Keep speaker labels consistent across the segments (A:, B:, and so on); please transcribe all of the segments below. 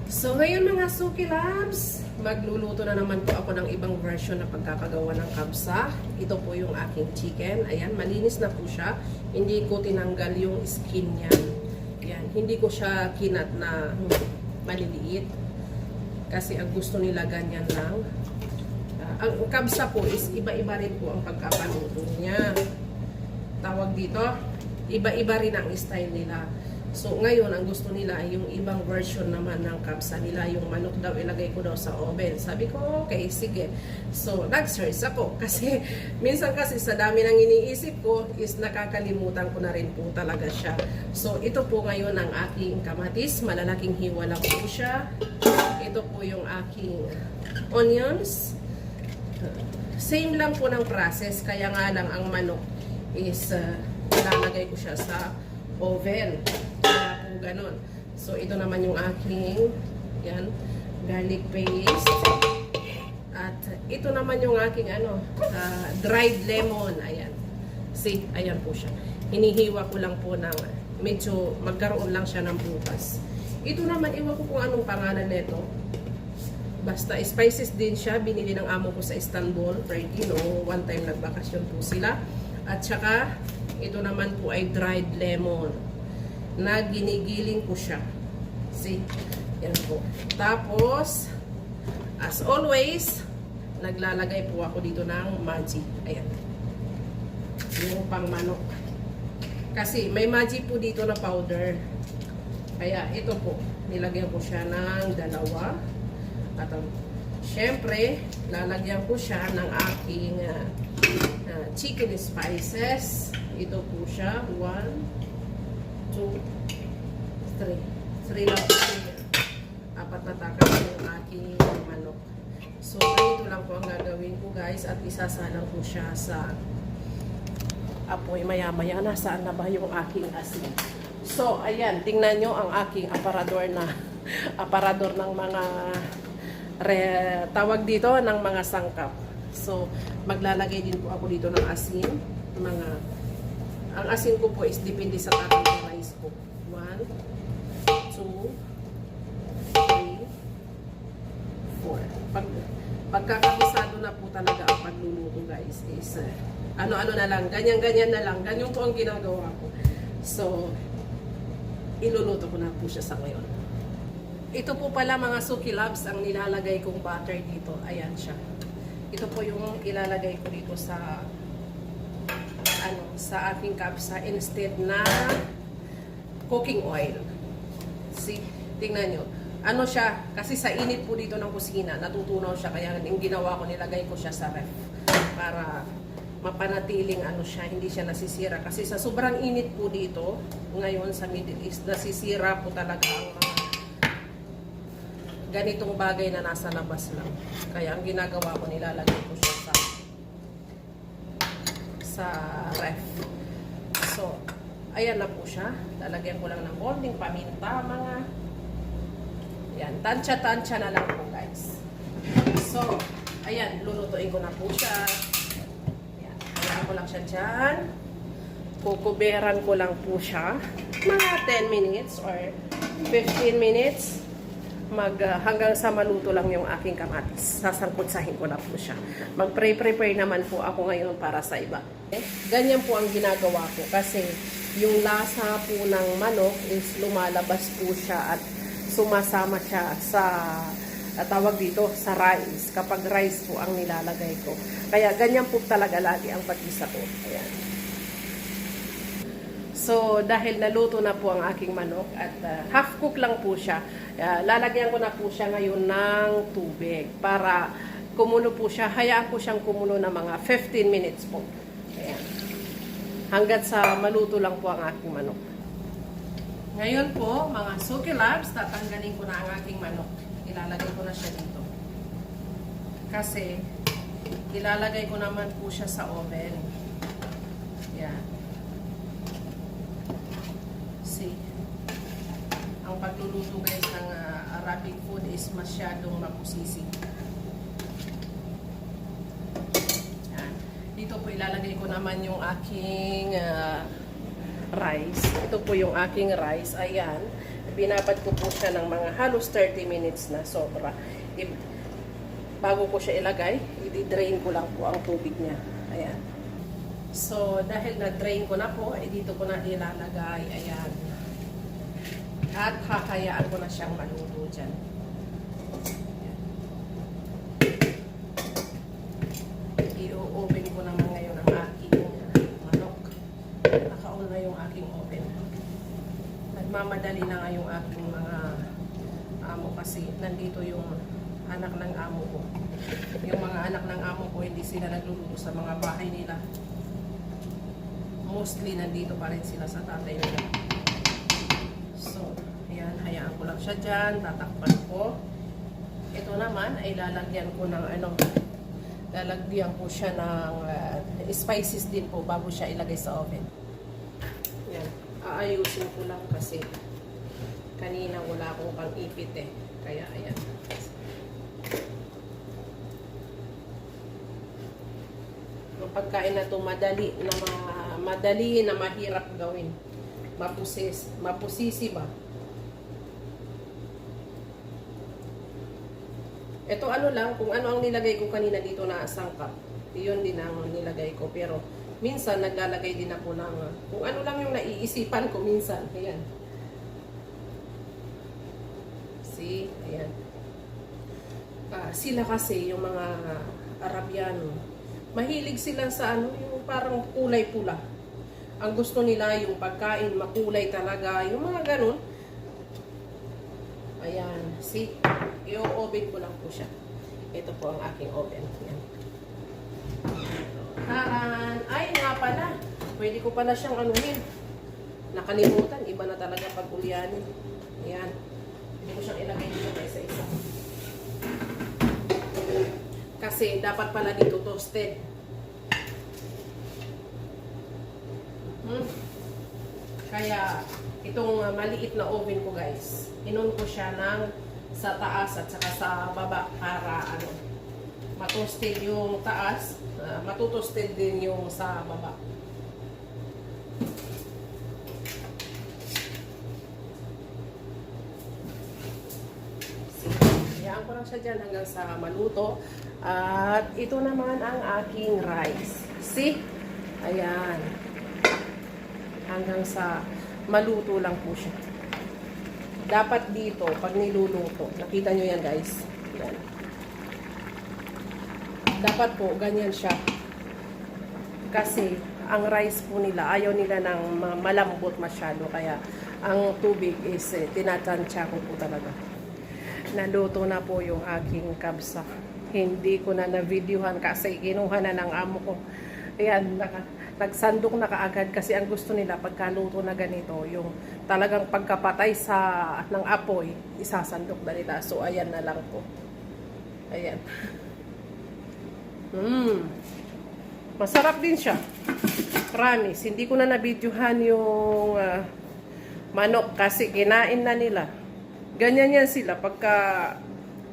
A: So ngayon mga Suki Labs, magluluto na naman po ako ng ibang version na pagkakagawa ng kabsa. Ito po yung aking chicken. Ayan, malinis na po siya. Hindi ko tinanggal yung skin niya. Ayan, hindi ko siya kinat na maliliit. Kasi ang gusto nila ganyan lang. Ang kabsa po is iba-iba rin po ang pagkakaluto niya. Tawag dito, iba-iba rin ang style nila. So, ngayon, ang gusto nila ay yung ibang version naman ng kabsa nila. Yung manok daw, ilagay ko daw sa oven. Sabi ko, okay, sige. So, nag-search ako. Kasi, minsan kasi sa dami ng iniisip ko, is nakakalimutan ko na rin po talaga siya. So, ito po ngayon ang aking kamatis. Malalaking hiwa lang po siya. Ito po yung aking onions. Same lang po ng process. Kaya nga lang ang manok is ilalagay ko siya sa oven. Kaya po ganun. So, ito naman yung aking yan, garlic paste. At ito naman yung aking dried lemon. Ayan. See, ayan po siya. Hinihiwa ko lang po ng medyo magkaroon lang siya ng bukas. Ito naman, iwan ko kung anong pangalan nito. Basta spices din siya. Binili ng amo ko sa Istanbul. One time nagbakasyon po sila. At saka, ito naman po ay dried lemon na ginigiling ko siya. See? Yan po. Tapos, as always, naglalagay po ako dito ng Maggi. Ayan. Yung pang manok. Kasi may Maggi po dito na powder. Kaya ito po, nilagyan ko siya ng 2. At syempre, lalagyan ko siya ng aking chicken spices. Ito po siya. 1, 2, 3. 3 lang po siya. 4 na takas yung aking manok. So, ganito lang po ang gagawin ko, guys. At isasalang ko siya sa apoy maya-maya. Nasaan na ba yung aking asin? So, ayan. Tingnan nyo ang aking aparador ng mga tawag dito ng mga sangkap. So, maglalagay din po ako dito ng asin. Ang asin ko po is depende sa takang ng rice ko. 1, 2, 3, 4. Pagkakabisado na po talaga ang pagluluto, guys, is ano-ano na lang, ganyan-ganyan na lang. Ganyan po ang ginagawa ko. So, iluluto ko na po siya sa ngayon. Ito po pala mga Suki Labs ang nilalagay kong butter dito. Ayan siya. Ito po yung ilalagay ko dito sa aking kabsa instead na cooking oil. See? Tingnan nyo. Ano siya? Kasi sa init po dito ng kusina, natutunaw siya. Kaya yung ginawa ko, nilagay ko siya sa ref. Para mapanatiling siya, hindi siya nasisira. Kasi sa sobrang init po dito, ngayon sa Middle East, nasisira po talaga ang mga ganitong bagay na nasa labas lang. Kaya ang ginagawa ko, nilalagay ko siya sa ref. So, ayan na po siya. Lalagyan ko lang ng konting paminta, yan, tansya-tansya na lang po, guys. So, ayan, lulutuin ko na po siya. Ayan, ayan ko lang siya dyan. Kukuberan ko lang po siya. Mga 10 minutes or 15 minutes. Hanggang sa maluto lang yung aking kamatis. Sasangkutsahin ko na po siya. Mag-prepare naman po ako ngayon para sa iba. Ganyan po ang ginagawa ko kasi yung lasa po ng manok is lumalabas po siya at sumasama siya sa tawag dito, sa rice. Kapag rice po ang nilalagay ko. Kaya ganyan po talaga lagi ang pag-isa ko. Ayan. So, dahil naluto na po ang aking manok at half cook lang po siya, lalagyan ko na po siya ngayon ng tubig para kumulo po siya. Hayaan ko siyang kumulo na mga 15 minutes po. Ayan. Hanggat sa maluto lang po ang aking manok. Ngayon po, mga Suki Labs, tatanggalin ko na ang aking manok. Ilalagay ko na siya dito. Kasi, ilalagay ko naman po siya sa oven. Yan. See? Ang pagluluto guys ng Arabic food is masyadong mapusisi. Yan. Dito po ilalagay ko naman yung aking rice. Ito po yung aking rice. Ayan. binabad ko po siya ng mga halos 30 minutes na sobra. Bago ko siya ilagay, i-drain ko lang po ang tubig niya. Ayan. So, dahil na-drain ko na po, dito ko na ilalagay. Ayan. At hakayaan ko na siyang maluto dyan. I-open ko naman ngayon ang aking manok. Naka-on na yung aking oven. Nagmamadali na nga yung aking mga amo kasi nandito yung anak ng amo ko. Yung mga anak ng amo ko, hindi sila nagluluto sa mga bahay nila. Mostly nandito pa rin sila sa tatay nila. So, ayan, hayaan ko lang siya dyan, tatakpan ko. Ito naman ay lalagyan ko ng lalagyan ko siya ng spices din po bago siya ilagay sa oven. Ayan, aayusin ko lang kasi kanina wala akong pang-ipit eh. Kaya ayan. Ang pagkain na to madali na mahirap gawin. Mapusisi ba? Ito ano lang, kung ano ang nilagay ko kanina dito na sangkap. Iyon din ang nilagay ko. Pero minsan naglalagay din ako ng kung ano lang yung naiisipan ko minsan. Ayan. See? Ayan. Sila kasi yung mga Arabiano, mahilig sila sa yung parang kulay pula. Ang gusto nila yung pagkain makulay talaga, yung mga ganun. Ayan, see? I-oven ko lang po siya. Ito po ang aking oven. Ayan. Ay, nga pala. Pwede ko pala siyang anuhin. Nakalimutan, iba na talaga pag ulyanin. Ayan. Pwede ko siyang ilagay dito na isa-isa. Kasi dapat pala dito toasted. Kaya itong maliit na oven ko guys, inon ko siya sa taas at saka sa baba para matoasted yung taas, matutoasted din yung sa baba. Hayaan ko lang siya dyan hanggang sa maluto. At ito naman ang aking rice. See? Ayan. Hanggang sa maluto lang po siya. Dapat dito, pag niluluto, nakita nyo yan guys. Yan. Dapat po, ganyan siya. Kasi, ang rice po nila, ayaw nila ng malambot masyado. Kaya, ang tubig is, tinatansya ko po talaga. Naluto na po yung aking kabsa. Hindi ko na na-videohan kasi kinuha na ng amo ko. Ayan, nagsandok na kaagad kasi ang gusto nila pagkaluto na ganito, yung talagang pagkapatay ng apoy, isasandok na nila. So, ayan na lang po. Ayan. Masarap din siya. Promise. Hindi ko na na-videohan yung manok kasi kinain na nila. Ganyan yan sila pagka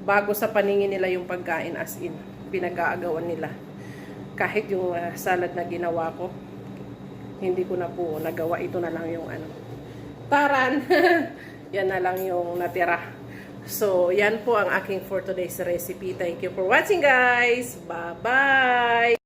A: bago sa paningin nila yung pagkain as in. Pinag-aagawan nila. Kahit yung salad na ginawa ko, hindi ko na po nagawa. Ito na lang yung taran. Yan na lang yung natira. So, yan po ang aking for today's recipe. Thank you for watching guys. Bye-bye!